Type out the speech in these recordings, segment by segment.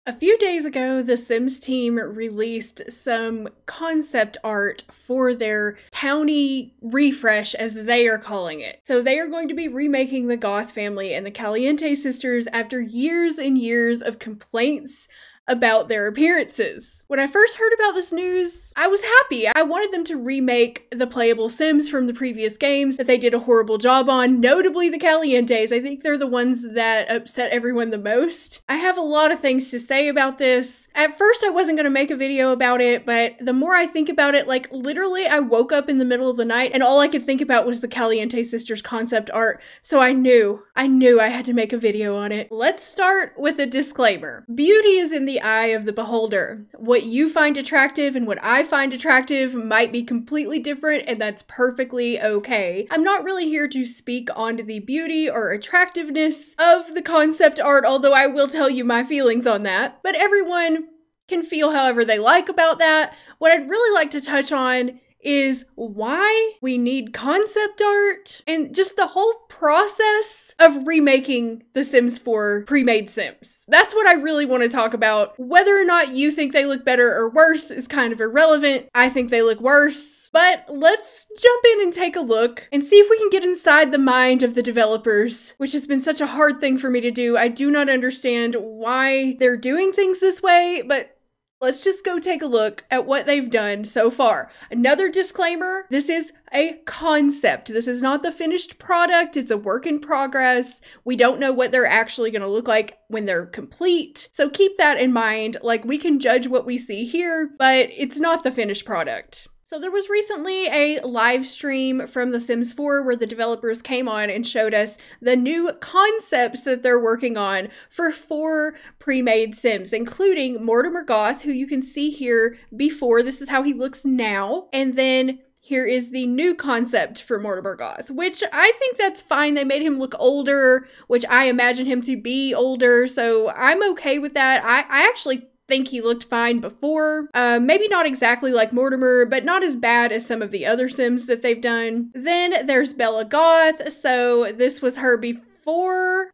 A few days ago, the Sims team released some concept art for their townie refresh, as they are calling it. So they are going to be remaking the Goth family and the Caliente sisters after years and years of complaints about their appearances. When I first heard about this news, I was happy. I wanted them to remake the playable Sims from the previous games that they did a horrible job on, notably the Calientes. I think they're the ones that upset everyone the most. I have a lot of things to say about this. At first, I wasn't gonna make a video about it, but the more I think about it, like literally I woke up in the middle of the night and all I could think about was the Caliente sisters concept art. So I knew I had to make a video on it. Let's start with a disclaimer. Beauty is in the eye of the beholder. What you find attractive and what I find attractive might be completely different, and that's perfectly okay. I'm not really here to speak on the beauty or attractiveness of the concept art, although I will tell you my feelings on that. But everyone can feel however they like about that. What I'd really like to touch on is why we need concept art and just the whole process of remaking the Sims 4 pre-made Sims. That's what I really want to talk about. Whether or not you think they look better or worse is kind of irrelevant. I think they look worse. But let's jump in and take a look and see if we can get inside the mind of the developers, which has been such a hard thing for me to do. I do not understand why they're doing things this way, but let's just go take a look at what they've done so far. Another disclaimer, this is a concept. This is not the finished product. It's a work in progress. We don't know what they're actually going to look like when they're complete. So keep that in mind. Like, we can judge what we see here, but it's not the finished product. So there was recently a live stream from The Sims 4 where the developers came on and showed us the new concepts that they're working on for 4 pre-made Sims, including Mortimer Goth, who you can see here before. This is how he looks now. And then here is the new concept for Mortimer Goth, which I think that's fine. They made him look older, which I imagine him to be older, so I'm okay with that. I actually think he looked fine before. Maybe not exactly like Mortimer, but not as bad as some of the other Sims that they've done. Then there's Bella Goth. So this was her before,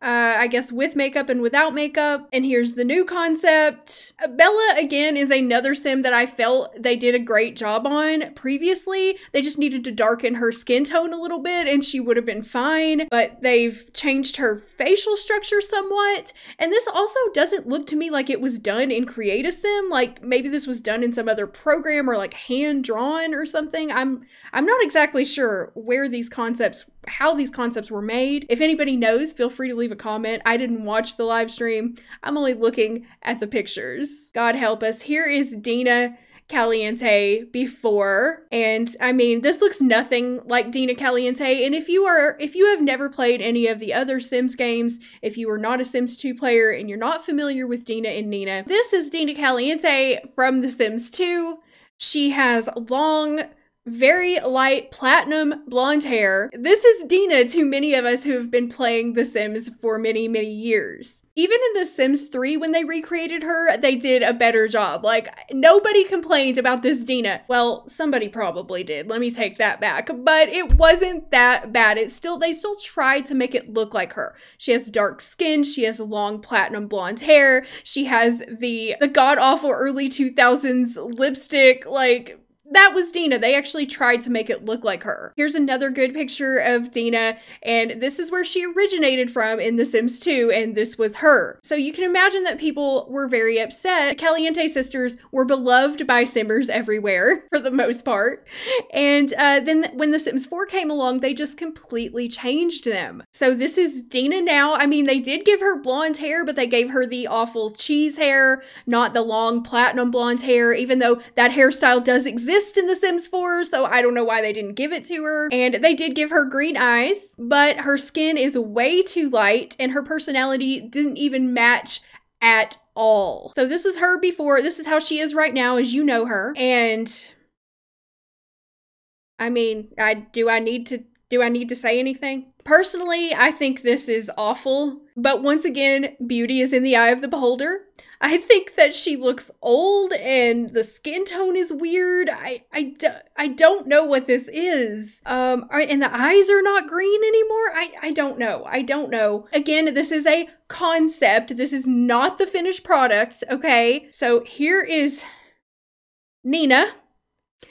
I guess with makeup and without makeup. And here's the new concept. Bella, again, is another Sim that I felt they did a great job on previously. They just needed to darken her skin tone a little bit and she would have been fine. But they've changed her facial structure somewhat. And this also doesn't look to me like it was done in Create a Sim. Like maybe this was done in some other program or like hand drawn or something. I'm not exactly sure where these concepts, how these concepts were made. If anybody knows, feel free to leave a comment. I didn't watch the live stream. I'm only looking at the pictures. God help us. Here is Dina Caliente before, and I mean, this looks nothing like Dina Caliente. And if you have never played any of the other Sims games, if you are not a Sims 2 player and you're not familiar with Dina and Nina, this is Dina Caliente from The Sims 2. She has long, very light platinum blonde hair. This is Dina to many of us who have been playing The Sims for many, many years. Even in The Sims 3, when they recreated her, they did a better job. Like, nobody complained about this Dina. Well, somebody probably did. Let me take that back. But it wasn't that bad. They still tried to make it look like her. She has dark skin. She has long platinum blonde hair. She has the god-awful early 2000s lipstick, like, that was Dina. They actually tried to make it look like her. Here's another good picture of Dina, and this is where she originated from in The Sims 2, and this was her. So you can imagine that people were very upset. The Caliente sisters were beloved by Simmers everywhere, for the most part. And then when The Sims 4 came along, they just completely changed them. So this is Dina now. I mean, they did give her blonde hair, but they gave her the awful cheese hair, not the long platinum blonde hair, even though that hairstyle does exist in The Sims 4, so I don't know why they didn't give it to her. And they did give her green eyes, but her skin is way too light and her personality didn't even match at all. So this is her before. This is how she is right now as you know her. And I mean, do I need to say anything? Personally, I think this is awful, but once again, beauty is in the eye of the beholder. I think that she looks old and the skin tone is weird. I don't know what this is. And the eyes are not green anymore. I don't know. I don't know. Again, this is a concept. This is not the finished product, okay? So here is Nina.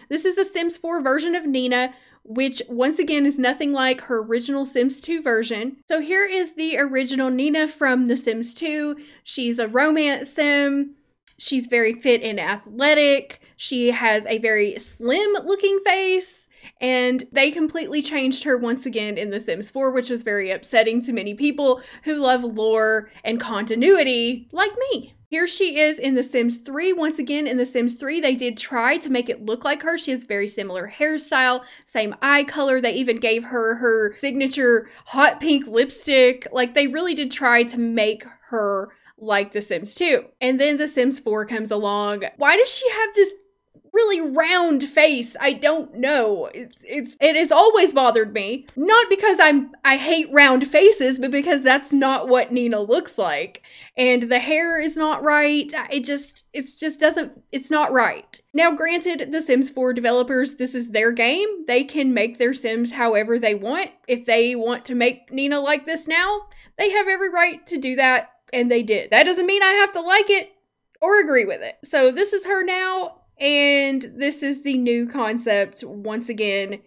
This is the Sims 4 version of Nina, which once again is nothing like her original Sims 2 version. So here is the original Nina from The Sims 2. She's a romance sim. She's very fit and athletic. She has a very slim looking face. And they completely changed her once again in The Sims 4, which was very upsetting to many people who love lore and continuity like me. Here she is in The Sims 3. Once again, in The Sims 3, they did try to make it look like her. She has very similar hairstyle, same eye color. They even gave her her signature hot pink lipstick. Like, they really did try to make her like The Sims 2. And then The Sims 4 comes along. Why does she have this really round face? I don't know. It has always bothered me. Not because I hate round faces, but because that's not what Nina looks like. And the hair is not right. It's not right. Now, granted, the Sims 4 developers, this is their game. They can make their Sims however they want. If they want to make Nina like this now, they have every right to do that, and they did. That doesn't mean I have to like it or agree with it. So this is her now. And this is the new concept. Once again,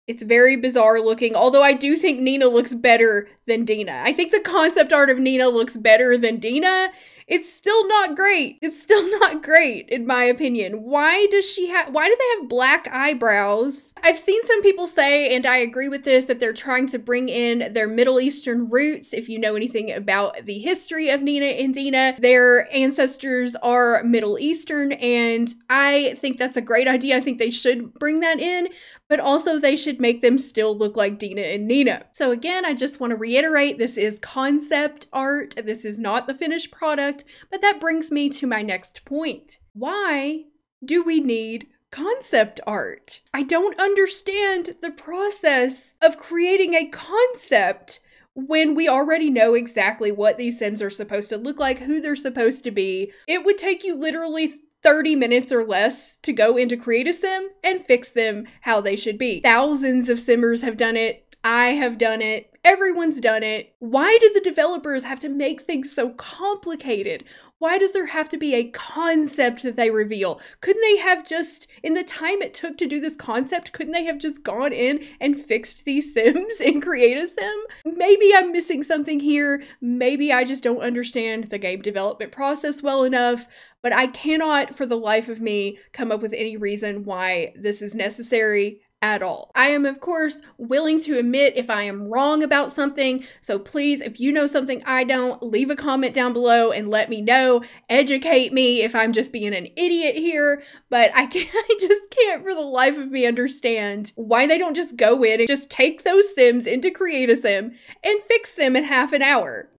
it's very bizarre looking, although I do think Nina looks better than Dina. I think the concept art of Nina looks better than Dina. It's still not great. It's still not great, in my opinion. Why do they have black eyebrows? I've seen some people say, and I agree with this, that they're trying to bring in their Middle Eastern roots. If you know anything about the history of Nina and Dina, their ancestors are Middle Eastern, and I think that's a great idea. I think they should bring that in, but also they should make them still look like Dina and Nina. So again, I just want to reiterate, this is concept art. This is not the finished product, but that brings me to my next point. Why do we need concept art? I don't understand the process of creating a concept when we already know exactly what these Sims are supposed to look like, who they're supposed to be. It would take you literally 30 minutes or less to go into Create a Sim and fix them how they should be. Thousands of Simmers have done it. I have done it. Everyone's done it. Why do the developers have to make things so complicated? Why does there have to be a concept that they reveal? Couldn't they have just, in the time it took to do this concept, couldn't they have just gone in and fixed these Sims and Create a Sim? Maybe I'm missing something here. Maybe I just don't understand the game development process well enough, but I cannot for the life of me come up with any reason why this is necessary at all. I am, of course, willing to admit if I am wrong about something, so please, if you know something I don't, leave a comment down below and let me know. Educate me if I'm just being an idiot here, but I just can't for the life of me understand why they don't just go in and just take those Sims into Create a Sim and fix them in half an hour.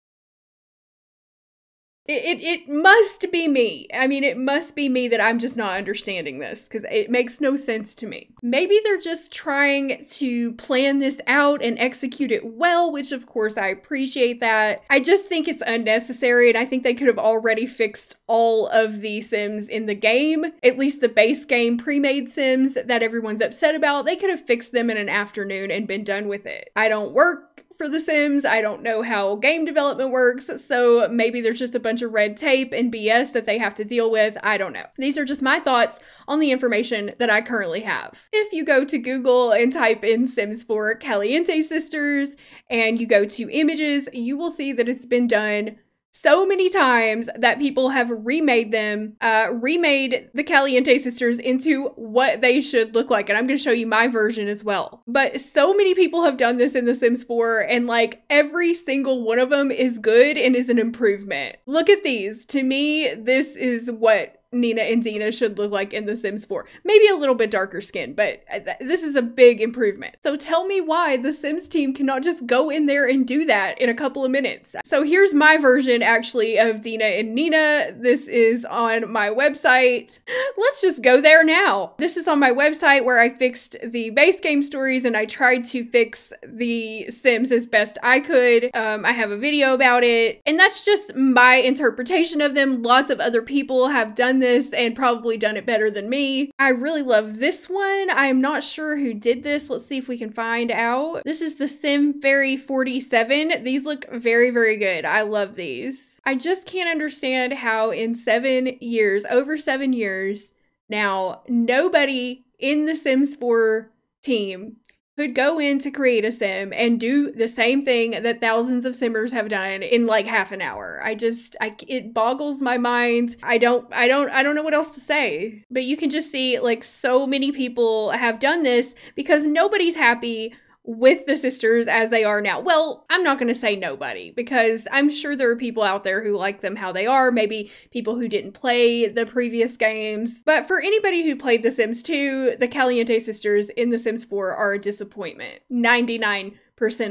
It must be me. I mean, it must be me that I'm just not understanding this, because it makes no sense to me. Maybe they're just trying to plan this out and execute it well, which of course I appreciate that. I just think it's unnecessary, and I think they could have already fixed all of the Sims in the game, at least the base game pre-made Sims that everyone's upset about. They could have fixed them in an afternoon and been done with it. I don't work for The Sims. I don't know how game development works, so maybe there's just a bunch of red tape and BS that they have to deal with. I don't know. These are just my thoughts on the information that I currently have. If you go to Google and type in Sims 4 Caliente sisters and you go to images, you will see that it's been done so many times that people have remade them, remade the Caliente sisters into what they should look like. And I'm going to show you my version as well. But so many people have done this in The Sims 4, and like every single one of them is good and is an improvement. Look at these. To me, this is what Nina and Dina should look like in The Sims 4. Maybe a little bit darker skin, but this is a big improvement. So tell me why the Sims team cannot just go in there and do that in a couple of minutes. So here's my version actually of Dina and Nina. This is on my website. Let's just go there now. This is on my website where I fixed the base game stories and I tried to fix the Sims as best I could. I have a video about it, and that's just my interpretation of them. Lots of other people have done this and probably done it better than me. I really love this one. I'm not sure who did this. Let's see if we can find out. This is the Sim Fairy 47. These look very, very good. I love these. I just can't understand how in 7 years, over 7 years now, nobody in the Sims 4 team could go in to create a sim and do the same thing that thousands of simmers have done in like half an hour. It boggles my mind. I don't know what else to say. But you can just see like so many people have done this because nobody's happy with the sisters as they are now. Well, I'm not going to say nobody because I'm sure there are people out there who like them how they are, maybe people who didn't play the previous games. But for anybody who played The Sims 2, the Caliente sisters in The Sims 4 are a disappointment 99%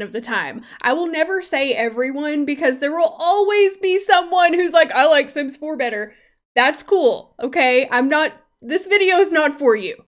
of the time. I will never say everyone because there will always be someone who's like, I like Sims 4 better. That's cool, okay? This video is not for you.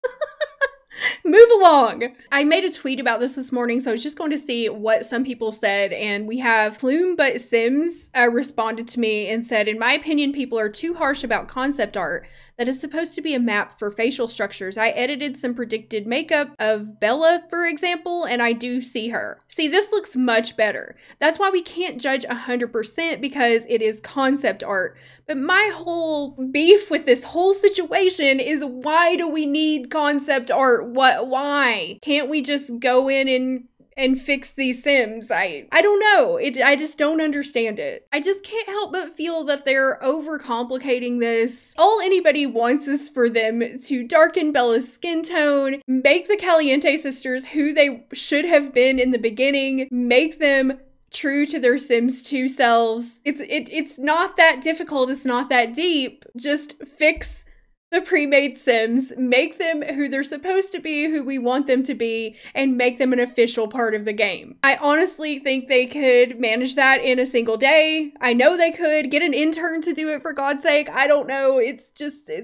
Move along. I made a tweet about this morning, so I was just going to see what some people said, and we have Plume But Sims responded to me and said, in my opinion, people are too harsh about concept art that is supposed to be a map for facial structures. I edited some predicted makeup of Bella, for example, and I do see her. See, this looks much better. That's why we can't judge 100% because it is concept art. But my whole beef with this whole situation is, why do we need concept art? Why? Can't we just go in and fix these Sims? I don't know. I just don't understand it. I just can't help but feel that they're overcomplicating this. All anybody wants is for them to darken Bella's skin tone, make the Caliente sisters who they should have been in the beginning, make them true to their Sims 2 selves. It's not that difficult. It's not that deep. Just fix the pre-made Sims, make them who they're supposed to be, who we want them to be, and make them an official part of the game. I honestly think they could manage that in a single day. I know they could. Get an intern to do it, for God's sake. I don't know. It's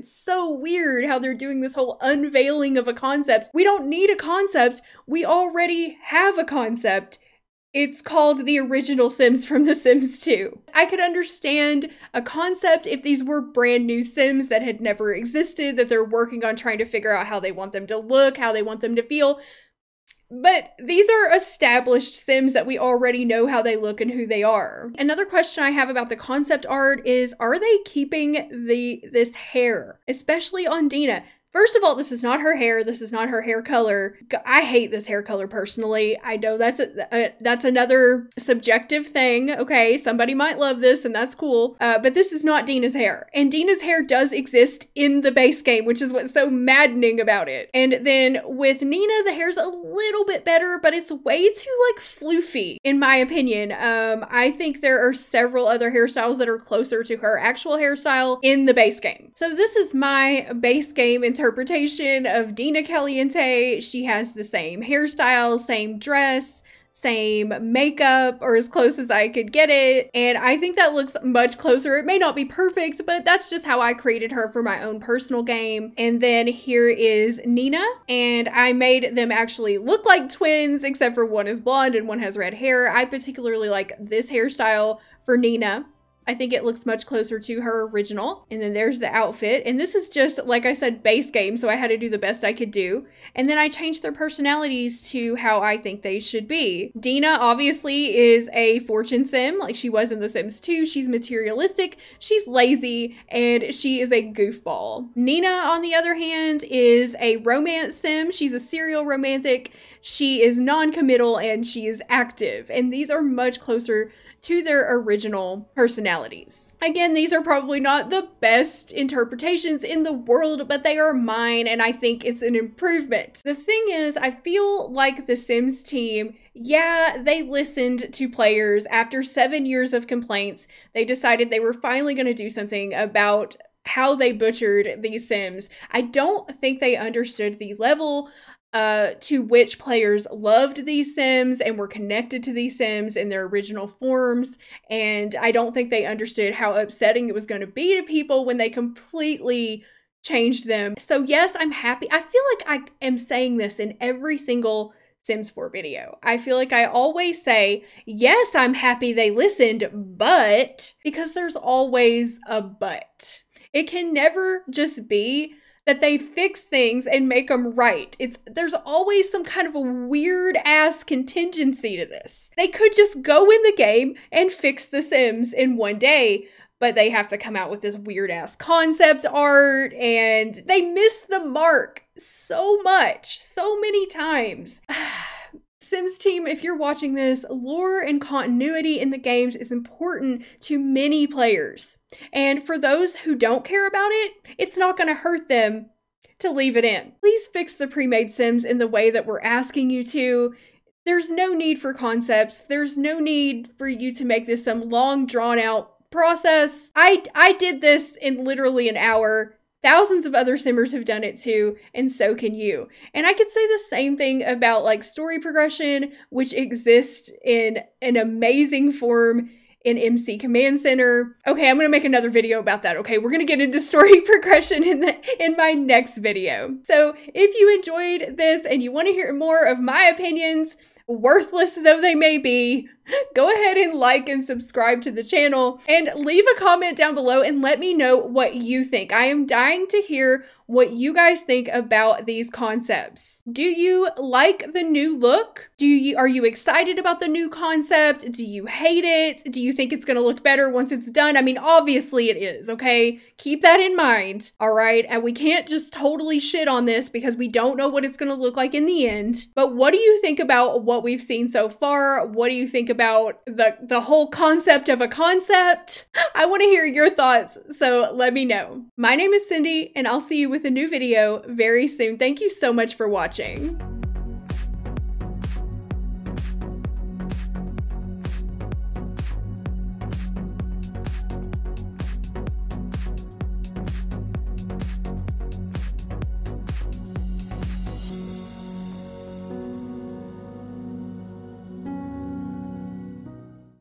so weird how they're doing this whole unveiling of a concept. We don't need a concept. We already have a concept. It's called the original Sims from The Sims 2. I could understand a concept if these were brand new Sims that had never existed, that they're working on trying to figure out how they want them to look, how they want them to feel. But these are established Sims that we already know how they look and who they are. Another question I have about the concept art is, are they keeping this hair, especially on Dina? First of all, this is not her hair. This is not her hair color. I hate this hair color personally. I know that's another subjective thing. Okay, somebody might love this and that's cool. But this is not Dina's hair. And Dina's hair does exist in the base game, which is what's so maddening about it. And then with Nina, the hair's a little bit better, but it's way too like floofy, in my opinion. I think there are several other hairstyles that are closer to her actual hairstyle in the base game. So this is my base game interpretation of Dina Caliente. She has the same hairstyle, same dress, same makeup, or as close as I could get it. And I think that looks much closer. It may not be perfect, but that's just how I created her for my own personal game. And then here is Nina, and I made them actually look like twins, except for one is blonde and one has red hair. I particularly like this hairstyle for Nina. I think it looks much closer to her original. And then there's the outfit. And this is just, like I said, base game, so I had to do the best I could do. And then I changed their personalities to how I think they should be. Dina obviously is a fortune sim, like she was in The Sims 2. She's materialistic, she's lazy, and she is a goofball. Nina, on the other hand, is a romance sim. She's a serial romantic. She is non-committal and she is active. And these are much closer to their original personalities. Again, these are probably not the best interpretations in the world, but they are mine, and I think it's an improvement. The thing is, I feel like the Sims team, yeah, they listened to players. After 7 years of complaints, they decided they were finally going to do something about how they butchered these Sims. I don't think they understood the level to which players loved these Sims and were connected to these Sims in their original forms. And I don't think they understood how upsetting it was going to be to people when they completely changed them. So yes, I'm happy. I feel like I am saying this in every single Sims 4 video. I feel like I always say, yes, I'm happy they listened, but, because there's always a but. It can never just be that they fix things and make them right. There's always some kind of a weird ass contingency to this. They could just go in the game and fix the Sims in one day, but they have to come out with this weird ass concept art, and they miss the mark so much, so many times. Sims team, if you're watching this, lore and continuity in the games is important to many players. And for those who don't care about it, it's not going to hurt them to leave it in. Please fix the pre-made Sims in the way that we're asking you to. There's no need for concepts. There's no need for you to make this some long drawn out process. I did this in literally an hour. Thousands of other Simmers have done it too, and so can you. And I could say the same thing about like story progression, which exists in an amazing form in MC Command Center. Okay, I'm gonna make another video about that. Okay, we're gonna get into story progression in my next video. So if you enjoyed this and you want to hear more of my opinions, worthless though they may be, go ahead and like and subscribe to the channel and leave a comment down below and let me know what you think. I am dying to hear what you guys think about these concepts. Do you like the new look? Are you excited about the new concept? Do you hate it? Do you think it's gonna look better once it's done? I mean, obviously it is, okay? Keep that in mind, all right? And we can't just totally shit on this because we don't know what it's gonna look like in the end. But what do you think about what we've seen so far? What do you think about the whole concept of a concept? I want to hear your thoughts, so let me know. My name is Cindy, and I'll see you with a new video very soon. Thank you so much for watching.